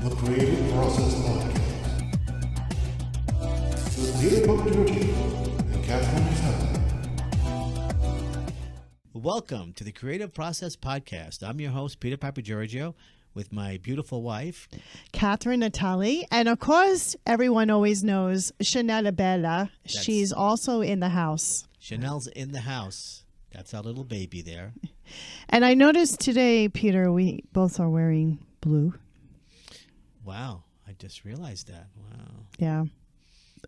The Creative Process Podcast. With Peter Puppteer and Catherine Natali. Welcome to the Creative Process Podcast. I'm your host, Peter Papagiorgio, with my beautiful wife, Catherine Natali. And of course, everyone always knows Chanel Bella. She's also in the house. Chanel's in the house. That's our little baby there. And I noticed today, Peter, we both are wearing blue. Wow. I just realized that. Wow. Yeah.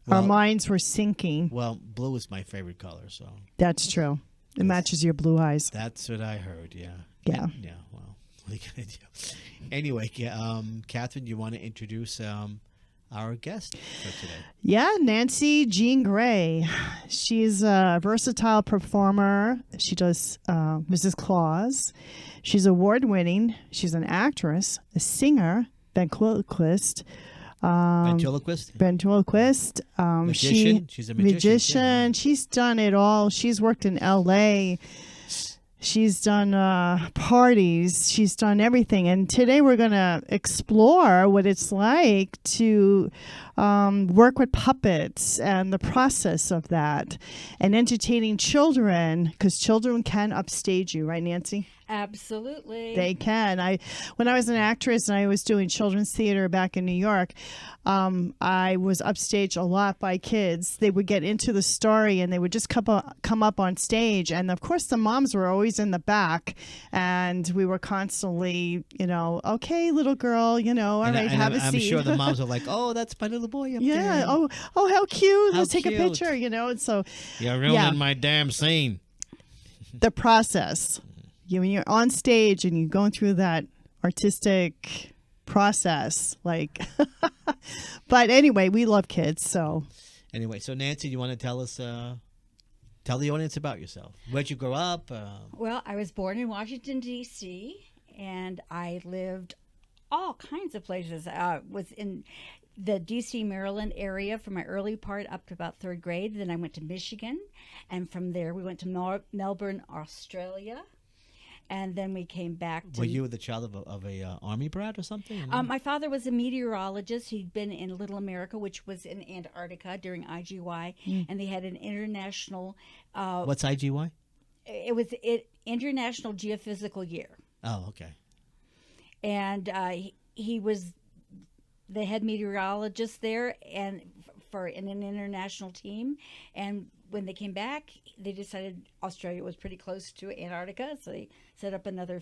Well, our minds were syncing. Well, blue is my favorite color, so. That's true. It matches your blue eyes. That's what I heard, yeah. Yeah. Yeah, well, what are you going to do? Anyway, Catherine, you want to introduce our guest for today? Yeah, Nancy Jean Gray. She's a versatile performer. She does Mrs. Claus. She's award-winning. She's an actress, a singer, ventriloquist. Ventriloquist. Magician? She's a magician. Yeah. She's done it all. She's worked in L.A., she's done parties. She's done everything. And today we're going to explore what it's like to work with puppets and the process of that and entertaining children, because children can upstage you, right, Nancy? Absolutely. They can. When I was an actress and I was doing children's theater back in New York, I was upstaged a lot by kids. They would get into the story and they would just come up on stage. And of course, the moms were always in the back. And we were constantly, okay, little girl, all right, have a seat. I'm sure the moms are like, oh, that's my little boy up there. Yeah. Oh, how cute. How Let's take a cute. picture, And so You're ruining my damn scene. the process. When you're on stage and you're going through that artistic process, but anyway, we love kids. So anyway, so Nancy, you want to tell us, tell the audience about yourself? Where'd you grow up? Well, I was born in Washington, D.C., and I lived all kinds of places. Was in the D.C., Maryland area for my early part up to about third grade. Then I went to Michigan, and from there we went to Melbourne, Australia. And then we came back to... Were you the child of a army brat or something? My father was a meteorologist. He'd been in Little America, which was in Antarctica during IGY. And they had an international... What's IGY? It was International Geophysical Year. Oh, okay. And he was the head meteorologist there and in an international team. And when they came back, they decided Australia was pretty close to Antarctica, so they set up another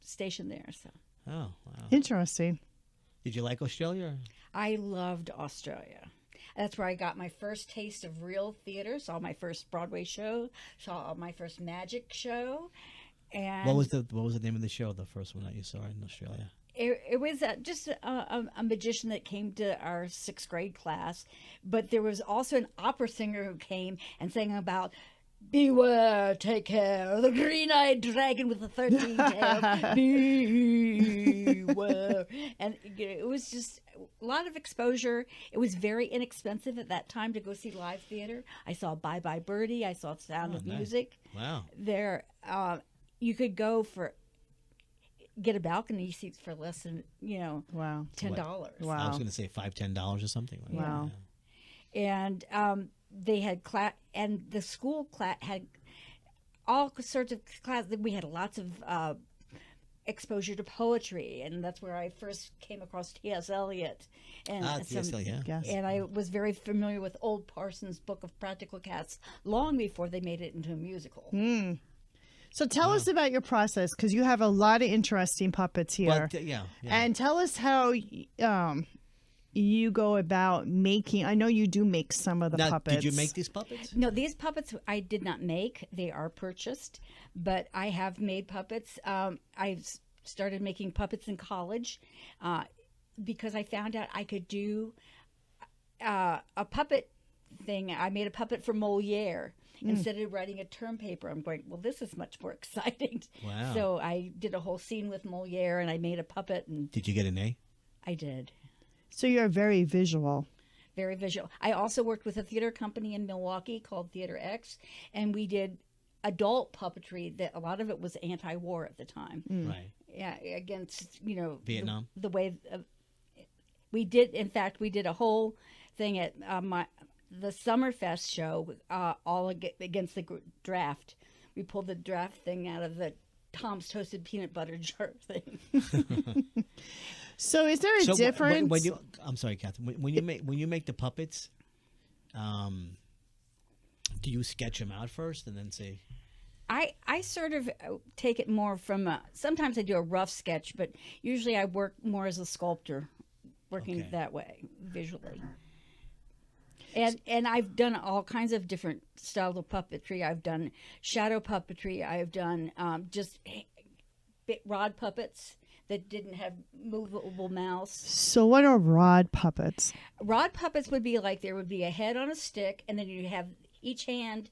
station there. So. Oh, wow. interesting. Did you like Australia? I loved Australia. That's where I got my first taste of real theater, saw my first Broadway show, saw my first magic show. And what was the name of the show, the first one that you saw in Australia? It was just a magician that came to our sixth grade class, but there was also an opera singer who came and sang about "Beware, take care, the green-eyed dragon with the 13 tail, beware." And it was just a lot of exposure. It was very inexpensive at that time to go see live theater. I saw Bye Bye Birdie. I saw Sound of Music. Wow. There, you could go get a balcony seats for less than Wow. $10. Wow. I was going to say $5-10 or something. Like Wow. That. And they had and the school had all sorts of classes. We had lots of exposure to poetry, and that's where I first came across T.S. Eliot. And T.S. Eliot, yeah. Yes. And I was very familiar with Old Parsons' Book of Practical Cats long before they made it into a musical. So tell us about your process, because you have a lot of interesting puppets here. Well, yeah. And tell us how you go about making. I know you do make some of the puppets. Did you make these puppets? No, these puppets I did not make. They are purchased, but I have made puppets. I started making puppets in college because I found out I could do a puppet thing. I made a puppet for Moliere. Instead of writing a term paper, I'm going, well, this is much more exciting. Wow. So I did a whole scene with Moliere, and I made a puppet. And Did you get an A? I did. So you're very visual. Very visual. I also worked with a theater company in Milwaukee called Theater X, and we did adult puppetry that a lot of it was anti-war at the time. Right. Yeah, against, Vietnam. the way We did, in fact, we did a whole thing at the Summerfest show, against the draft. We pulled the draft thing out of the Tom's Toasted Peanut Butter Jar thing. So is there a difference? When you, I'm sorry, Catherine. When you make the puppets, do you sketch them out first and then say? I sort of take it more from sometimes I do a rough sketch, but usually I work more as a sculptor, working that way visually. And I've done all kinds of different styles of puppetry. I've done shadow puppetry. I've done just rod puppets that didn't have movable mouths. So what are rod puppets? Rod puppets would be like there would be a head on a stick, and then you have each hand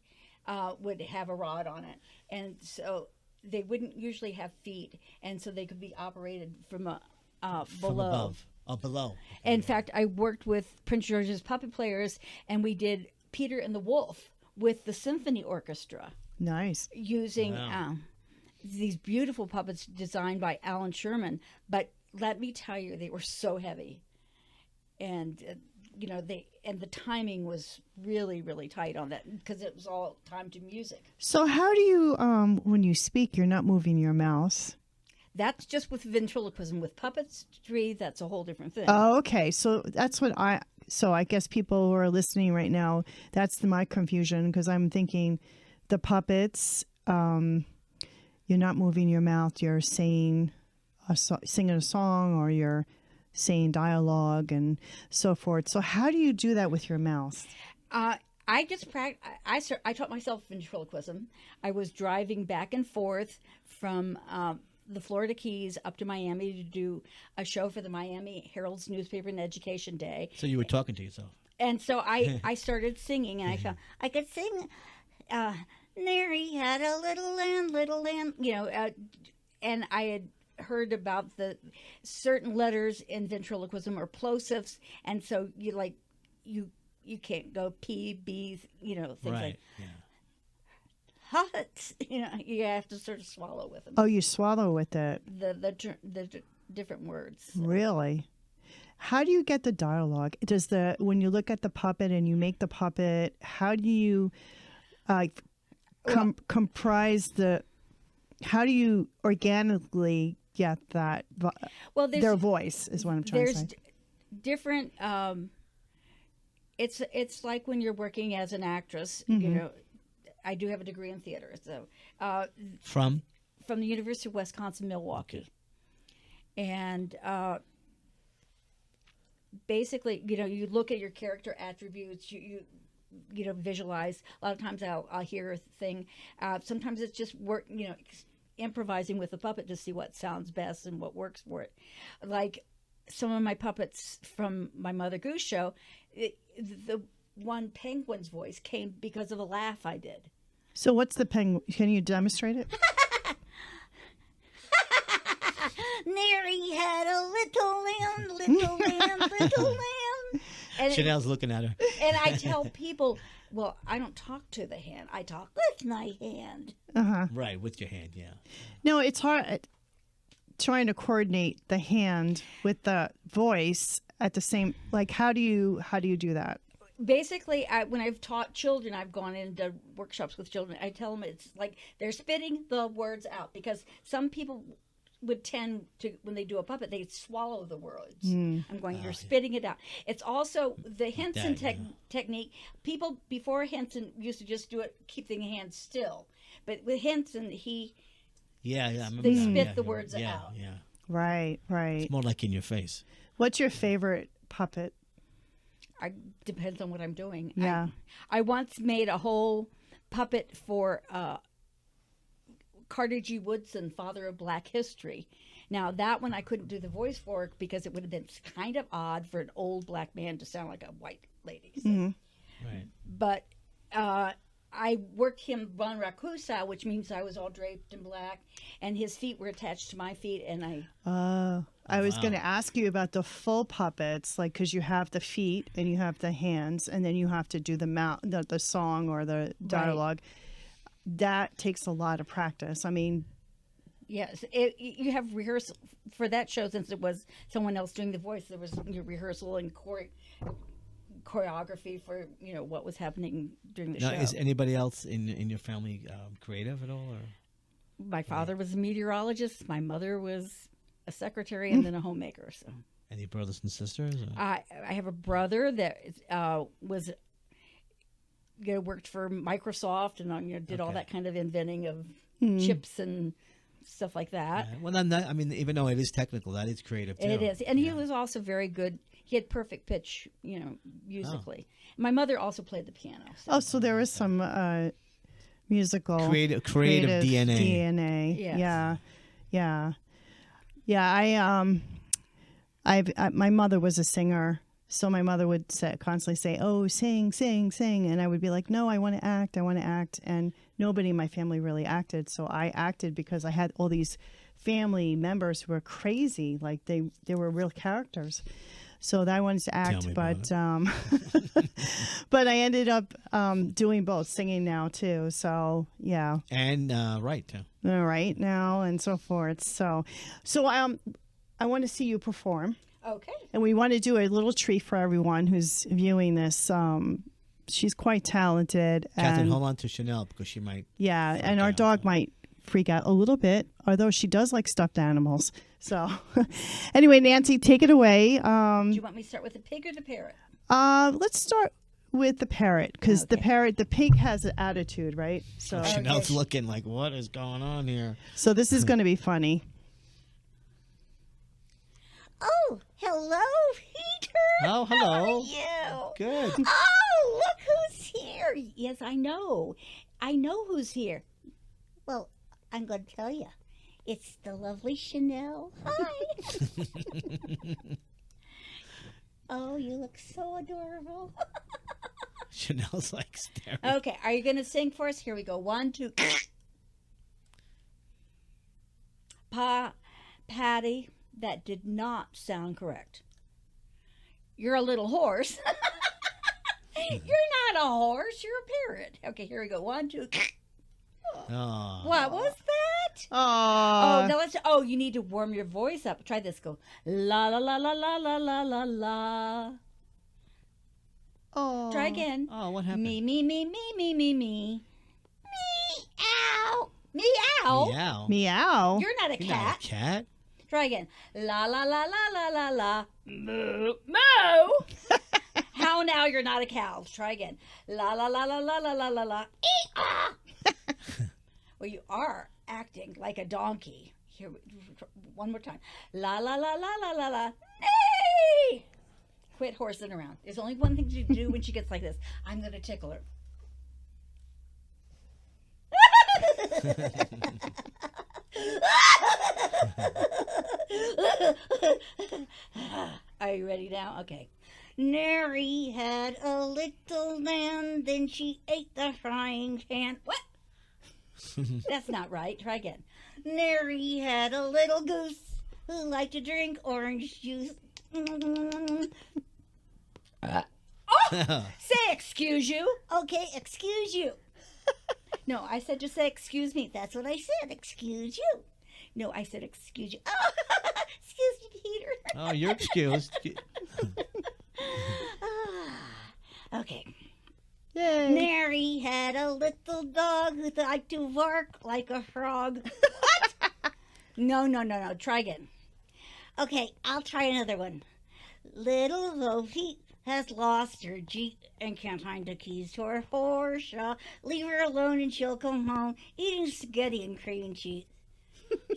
would have a rod on it, and so they wouldn't usually have feet, and so they could be operated from below. From above. Oh, below. In fact, I worked with Prince George's puppet players, and we did Peter and the Wolf with the symphony orchestra. Nice. Using these beautiful puppets designed by Alan Sherman. But let me tell you, they were so heavy. And, the timing was really, really tight on that because it was all timed to music. So how do you, when you speak, you're not moving your mouth? That's just with ventriloquism. With puppetry, that's a whole different thing. Oh, okay. So that's what I guess people who are listening right now, that's my confusion because I'm thinking the puppets, you're not moving your mouth, you're saying singing a song or you're saying dialogue and so forth. So how do you do that with your mouth? I just I taught myself ventriloquism. I was driving back and forth from the Florida Keys up to Miami to do a show for the Miami Herald's newspaper and Education Day. So you were talking to yourself. And so I started singing, and I found I could sing. Nary had a little lamb, and I had heard about the certain letters in ventriloquism or plosives, and so you can't go P, B, things like. Yeah. Hut, you have to sort of swallow with them. Oh, you swallow with it. The different words. Really? How do you get the dialogue? When you look at the puppet and you make the puppet, how do you comprise how do you organically get that? Well, their voice is what I'm trying to say. There's different. It's like when you're working as an actress. Mm-hmm. I do have a degree in theater, so From the University of Wisconsin Milwaukee, and basically, you look at your character attributes, you visualize. A lot of times, I'll hear a thing. Sometimes it's just improvising with the puppet to see what sounds best and what works for it. Like some of my puppets from my Mother Goose show, the one penguin's voice came because of a laugh I did. So what's the penguin? Can you demonstrate it? Nary had a little lamb. And Chanel's looking at her. And I tell people, well, I don't talk to the hand. I talk with my hand. Uh-huh. Right, with your hand, yeah. No, it's hard trying to coordinate the hand with the voice at the same. Like, how do you do that? Basically, when I've taught children, I've gone into workshops with children. I tell them it's like they're spitting the words out because some people would tend to, when they do a puppet, they swallow the words. I'm going, you're spitting it out. It's also the Henson technique. People before Henson used to just do it, keep the hand still. But with Henson, I remember they spit the words out. Yeah. Right. It's more like in your face. What's your favorite puppet? Depends on what I'm doing. Yeah. I once made a whole puppet for Carter G. Woodson, father of Black history. Now, that one I couldn't do the voice for because it would have been kind of odd for an old black man to sound like a white lady. So. Mm-hmm. Right. But I worked him Von Rakusa, which means I was all draped in black, and his feet were attached to my feet, and I was going to ask you about the full puppets, like because you have the feet and you have the hands, and then you have to do the mouth, the song or the dialogue. Right. That takes a lot of practice. I mean, Yes, you have rehearsal for that show since it was someone else doing the voice. There was rehearsal and choreography for what was happening during the Now, show. is anybody else in your family creative at all? Or? My father was a meteorologist. My mother was a secretary and then a homemaker. So, Any brothers and sisters? Or? I have a brother that was worked for Microsoft and did all Okay. that kind of inventing of chips and stuff like that. Yeah. Well, I mean, even though it is technical, that is creative too. It is, and he was also very good. He had perfect pitch, musically. My mother also played the piano. So. Oh, so there is some musical creative DNA. Yes. Yeah. My mother was a singer, so my mother would constantly say, "Oh, sing, sing, sing," and I would be like, "No, I want to act. I want to act." And nobody in my family really acted, so I acted because I had all these family members who were crazy, like they were real characters. So I wanted to act, but but I ended up doing both, singing now too. So yeah, And right too. right now and so forth. So I want to see you perform, Okay. and we want to do a little treat for everyone who's viewing this. She's quite talented. Catherine, and, hold on to Chanel because she might. yeah, and our out, dog so. might freak out a little bit, although she does like stuffed animals. So anyway, Nancy, take it away. Do you want me to start with the pig or the parrot? Let's start with the parrot, because the pig has an attitude, right? So Chanel's looking like, what is going on here? so this is going to be funny. Oh, hello, Peter. Oh, hello. How are you? Good. Oh, look who's here. Yes, I know. I know who's here. Well, I'm going to tell you. It's the lovely Chanel. Hi. Oh, you look so adorable. Chanel's like staring. Okay, are you going to sing for us? Here we go. 1, 2. Patty, that did not sound correct. You're a little horse. You're not a horse. You're a parrot. Okay, here we go. 1, 2. Oh. What was that? Oh, Now let's. Oh, you need to warm your voice up. Try this. Go la la la la la la la la la. oh. Try again. Oh, what happened? Me me me me me me me. Meow. Meow. Meow. Meow. You're not a You're not cat. a cat. Try again. La la la la la la la. Moo moo. How now? You're not a cow. Try again. La la la la la la la la la. Ee-ah. Well, you are acting like a donkey. Here, one more time. La la la la la la la. Nay! Quit horsing around. There's only one thing to do when she gets like this. I'm going to tickle her. Are you ready now? Okay. Nary had a little lamb, then she ate the frying pan. What? That's not right. Try again. Nary had a little goose who liked to drink orange juice. Say excuse you. Okay, excuse you. No, I said just say excuse me. That's what I said. Excuse you. No, I said excuse you. Oh, excuse me, Peter. Oh, you're excused. Okay. Yay. Nary had a little dog who liked to bark like a frog. What? No. Try again. Okay, I'll try another one. Little Bo Peep has lost her Jeep and can't find the keys to her Porsche. Leave her alone and she'll come home eating spaghetti and cream cheese.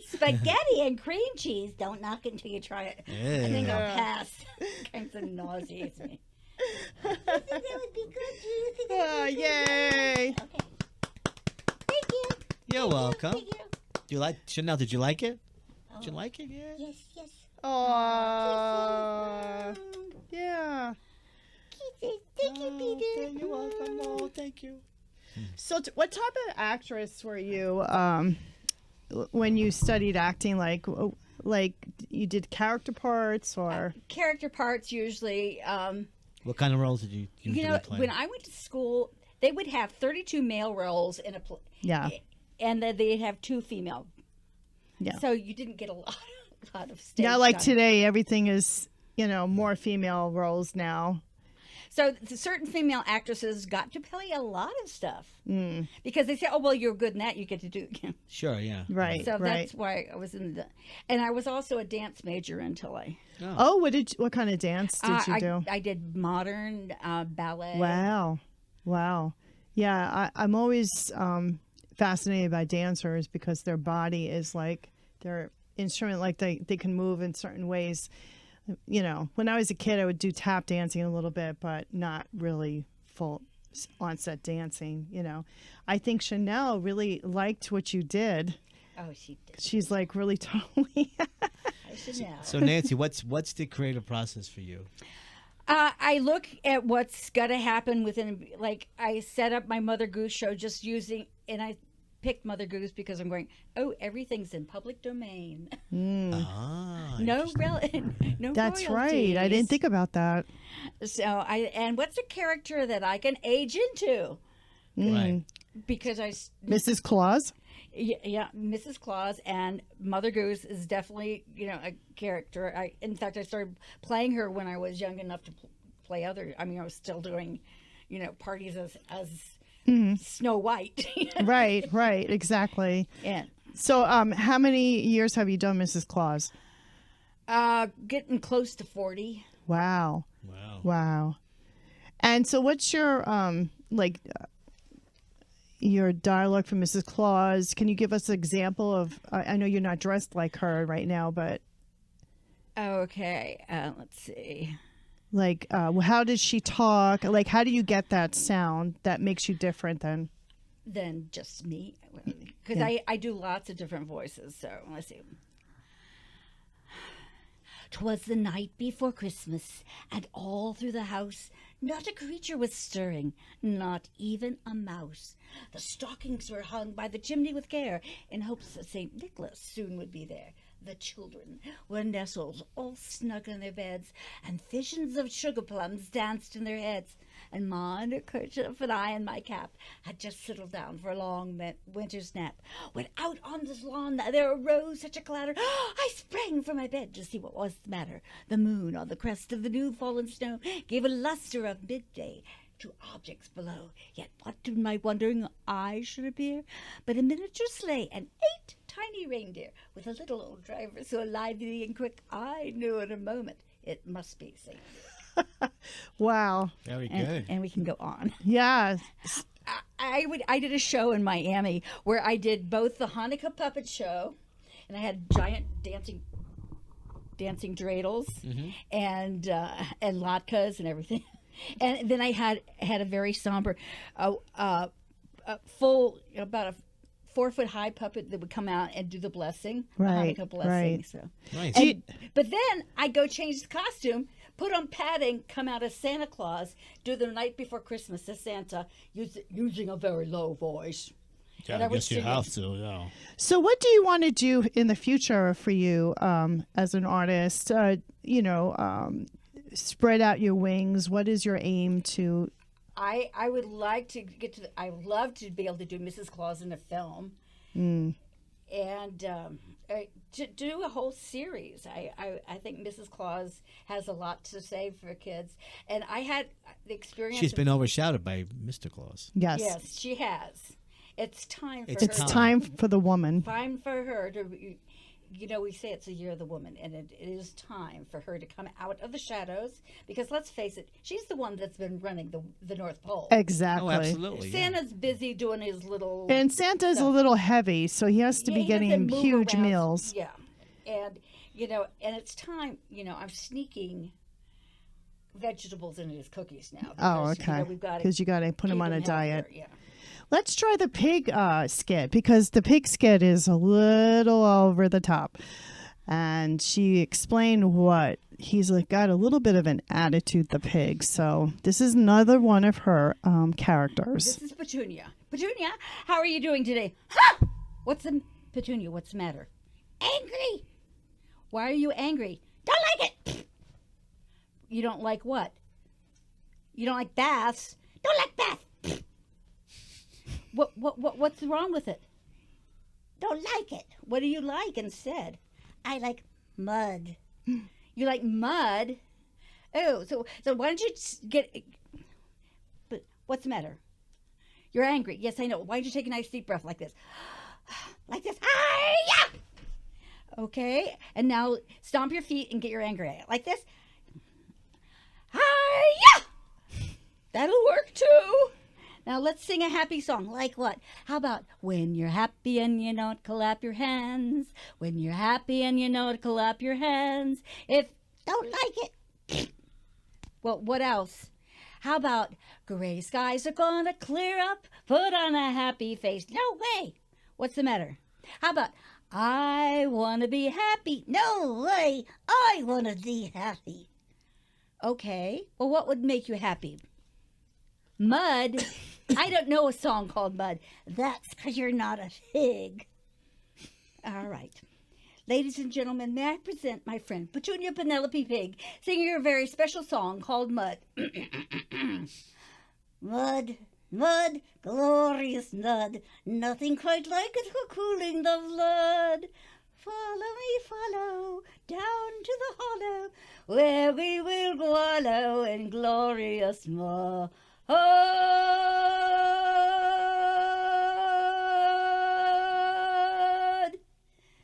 Spaghetti and cream cheese? Don't knock it until you try it. I think I'll pass. Kind of nauseates me. You think that would be good? Do you think that would be good? Yay. Okay. Thank you. You're welcome. Thank you. Do you like Chanel? Did you like it? Oh. Did you like it? Yeah. Yes, yes. Oh, yeah. Kisses. Thank you, Peter. You're welcome. Oh, thank you. So, what type of actress were you when you studied acting? Like you did character parts, or Character parts usually. What kind of roles did you usually play? When I went to school, they would have 32 male roles in a play. yeah, And then they'd have 2 female. Yeah. So you didn't get a lot of stage Not like time. today, everything is, more female roles now. So certain female actresses got to play a lot of stuff Mm. because they say, "Oh, well, you're good in that. You get to do it." Sure, yeah. Right. So right. that's why I was in the, and I was also a dance major until I. Oh, what kind of dance did you do? I did modern ballet. Wow. Yeah, I'm always fascinated by dancers because their body is like their instrument, like they can move in certain ways. When I was a kid, I would do tap dancing a little bit, but not really full on-set dancing, I think Chanel really liked what you did. Oh, she did. She's like really totally. I should know. So Nancy, what's the creative process for you? I look at what's got to happen within, like, I set up my Mother Goose show just using, and I picked Mother Goose because I'm going, oh, everything's in public domain. Ah, No, interesting. no That's right. royalties. I didn't think about that. So and what's a character that I can age into? Right. Because Mrs. Claus? yeah, Mrs. Claus and Mother Goose is definitely, a character. In fact, I started playing her when I was young enough to play other. I mean, I was still doing, parties as Snow White. Right, exactly. And So, how many years have you done Mrs. Claus? getting close to 40. Wow. Wow. And so, what's your your dialogue for Mrs. Claus? Can you give us an example of? I know you're not dressed like her right now, but Okay, let's see. how does she talk? Like, how do you get that sound that makes you different than? Than just me, because Yeah. I do lots of different voices. So let's see. 'Twas the night before Christmas, and all through the house not a creature was stirring, not even a mouse. The stockings were hung by the chimney with care, in hopes that St. Nicholas soon would be there. The children were nestled all snug in their beds, and visions of sugar plums danced in their heads. And Ma in her kerchief and I in my cap had just settled down for a long winter's nap, when out on the lawn there arose such a clatter. I sprang from my bed to see what was the matter. The moon on the crest of the new fallen snow gave a luster of midday to objects below. Yet what did my wondering eyes should appear but a miniature sleigh and 8 tiny reindeer, with a little old driver so lively and quick I knew in a moment it must be St. Wow. Very good. And we can go on. Yeah. I did a show in Miami where I did both the Hanukkah puppet show, and I had giant dancing dreidels and latkes and everything, and then I had a very somber, full about a 4-foot high puppet that would come out and do the blessing, Right, the Hanukkah blessing. right. So, Nice. but then I go change the costume, put on padding, come out as Santa Claus, do the night before Christmas as Santa, using a very low voice. Yeah, and I I would guess you sing have it. to, yeah. So, what do you want to do in the future for you as an artist? Spread out your wings. What is your aim to? I would like to get to. I would love to be able to do Mrs. Claus in a film, and to do a whole series. I think Mrs. Claus has a lot to say for kids, and I had the experience. She's been overshadowed by Mr. Claus. Yes. Yes, she has. It's time for It's her. It's time for the woman. Time for her to. We say it's a year of the woman, and it is time for her to come out of the shadows. Because let's face it, she's the one that's been running the North Pole. Exactly. Oh, absolutely. yeah. Santa's busy doing his little. And Santa's a little heavy, so he has to be he has to getting move huge around. meals. Yeah, and and it's time. I'm sneaking vegetables into his cookies now. Oh, Because, okay. we've got Because you got to put him on a diet. Yeah. Let's try the pig skit, because the pig skit is a little over the top. And she explained what he's got a little bit of an attitude, the pig. So this is another one of her characters. This is Petunia. Petunia, how are you doing today? Ha! Petunia? What's the matter? Angry. Why are you angry? Don't like it. You don't like what? You don't like baths. Don't like baths. What's wrong with it? don't like it. What do you like instead? I like mud. You like mud? Oh, so why don't you get... But what's the matter? You're angry. Yes, I know. Why don't you take a nice deep breath like this? Like this. Hi-ya! Okay, and now stomp your feet and get your anger out. Like this. Hi-ya! That'll work too. Now let's sing a happy song. Like what? How about when you're happy and you know it, clap your hands. When you're happy and you know it, clap your hands. If don't like it, well, what else? How about gray skies are gonna clear up, put on a happy face. No way. What's the matter? How about I wanna be happy? No way. I wanna be happy. Okay. Well, what would make you happy? Mud. I don't know a song called Mud. That's because you're not a pig. All right. Ladies and gentlemen, may I present my friend Petunia Penelope Pig singing a very special song called Mud. Mud, mud, glorious mud, nothing quite like it for cooling the blood. Follow me, follow, down to the hollow, where we will wallow in glorious mud.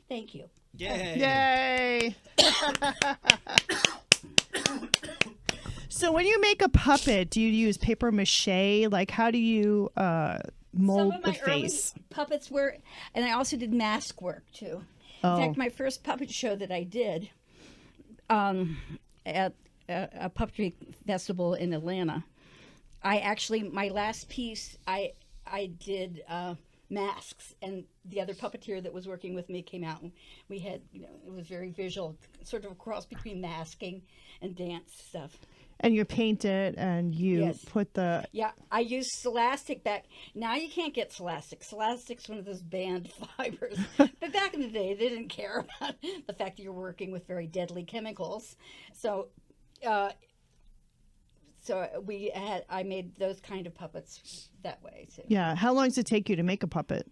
Thank you. Yay! So when you make a puppet, do you use paper mache? Like, how do you mold Some of the my face? early puppets were, and I also did mask work too. In fact, my first puppet show that I did at a puppetry festival in Atlanta, my last piece, I did masks, and the other puppeteer that was working with me came out, and we had, it was very visual, sort of a cross between masking and dance stuff. And you paint it, and you Yes. put the... Yeah, I used Celastic back. Now you can't get Celastic. Celastic's one of those banned fibers. But back in the day, they didn't care about the fact that you're working with very deadly chemicals. So, I made those kind of puppets that way too. Yeah. How long does it take you to make a puppet?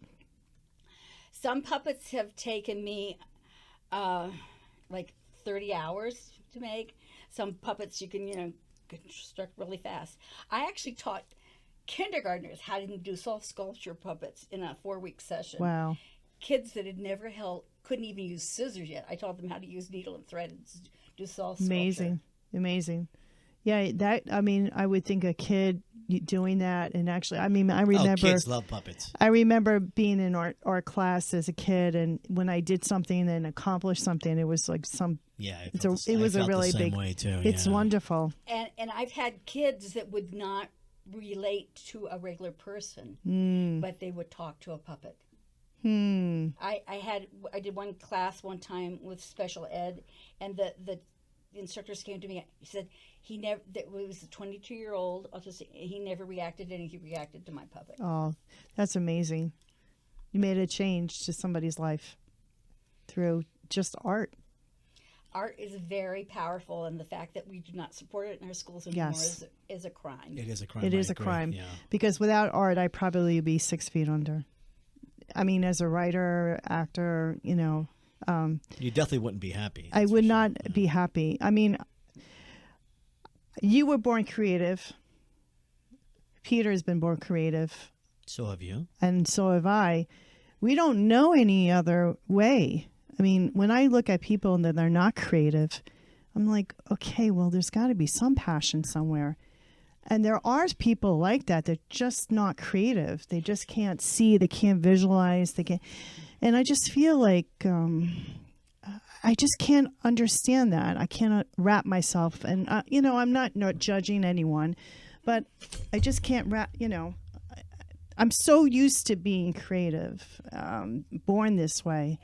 Some puppets have taken me like 30 hours to make. Some puppets you can construct really fast. I actually taught kindergartners how to do soft sculpture puppets in a 4-week session. Wow. Kids that had never couldn't even use scissors yet. I taught them how to use needle and thread and do soft sculpture. Amazing. Yeah, I would think a kid doing that, and actually, I remember... kids love puppets. I remember being in art class as a kid, and when I did something and accomplished something, it was like it was a really big way too. It's wonderful. And I've had kids that would not relate to a regular person, but they would talk to a puppet. I did one class one time with special ed, and the instructors came to me. He said it was a 22-year-old autistic. He never reacted, and he reacted to my puppet. Oh, that's amazing. You made a change to somebody's life through just art. Art is very powerful, and the fact that we do not support it in our schools anymore is a crime. It is a crime. It is a crime. Yeah. Because without art, I'd probably be 6 feet under. I mean, as a writer, actor, you definitely wouldn't be happy. I would not be happy. I mean, you were born creative. Peter has been born creative. So have you. And so have I. We don't know any other way. I mean, when I look at people and they're not creative, I'm like, okay, well, there's got to be some passion somewhere. And there are people like that. They're just not creative. They just can't see. They can't visualize. They can't. And I just feel like I just can't understand that. I cannot wrap myself. And, I'm not judging anyone, but I just can't wrap, I'm so used to being creative, born this way.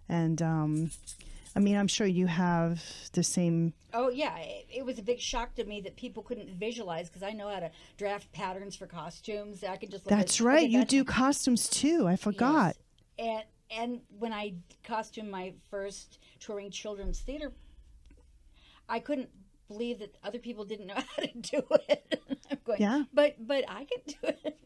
And, I'm sure you have the same. Oh, yeah. It was a big shock to me that people couldn't visualize, because I know how to draft patterns for costumes. I could just look That's right. You do costumes, too. I forgot. Yes. And when I costumed my first touring children's theater, I couldn't believe that other people didn't know how to do it. I'm going, yeah. But I can do it.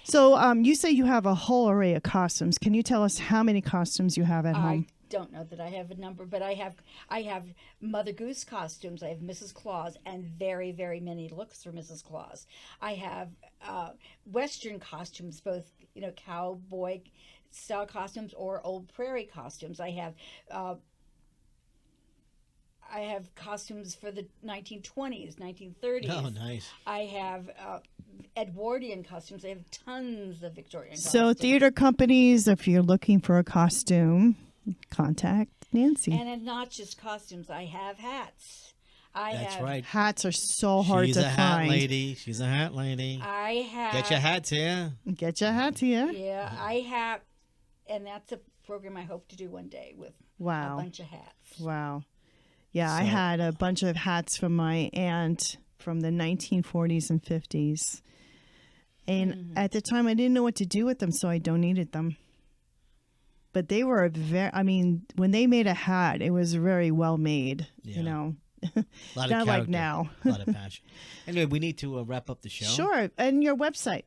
So you say you have a whole array of costumes. Can you tell us how many costumes you have at I home? don't know that I have a number, but I have Mother Goose costumes. I have Mrs. Claus, and very, very many looks for Mrs. Claus. I have Western costumes, both cowboy style costumes or old prairie costumes. I have costumes for the 1920s, 1930s. Oh, nice. I have Edwardian costumes. I have tons of Victorian So costumes. theater companies, if you're looking for a costume, contact Nancy. And it's not just costumes. I have hats. That's right. Hats are so hard She's to a hat find. lady. She's a hat lady. I have. Get your hats here. Get your hats here. Yeah, I have. And that's a program I hope to do one day with Wow. a bunch of hats. Wow. Yeah, I So- had a bunch of hats from my aunt from the 1940s and 50s. And at the time, I didn't know what to do with them, so I donated them. But they were when they made a hat, it was very well made, Yeah. Not A lot of like character, now. a lot of passion. Anyway, we need to wrap up the show. Sure. And your website.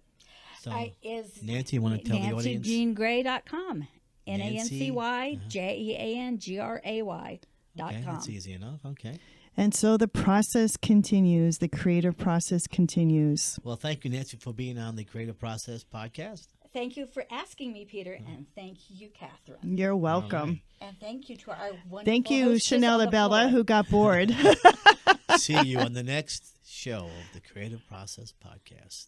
So, Is Nancy, you want to tell the audience? NancyJeanGray.com. Nancy, NancyJeanGray.com. Okay, that's easy enough. Okay. And so the process continues. The creative process continues. Well, thank you, Nancy, for being on the Creative Process podcast. Thank you for asking me, Peter, and thank you, Catherine. You're welcome. And thank you to our wonderful Thank you, hostess on Chanel the Bella, floor. who got bored. See you on the next show of the Creative Process podcast.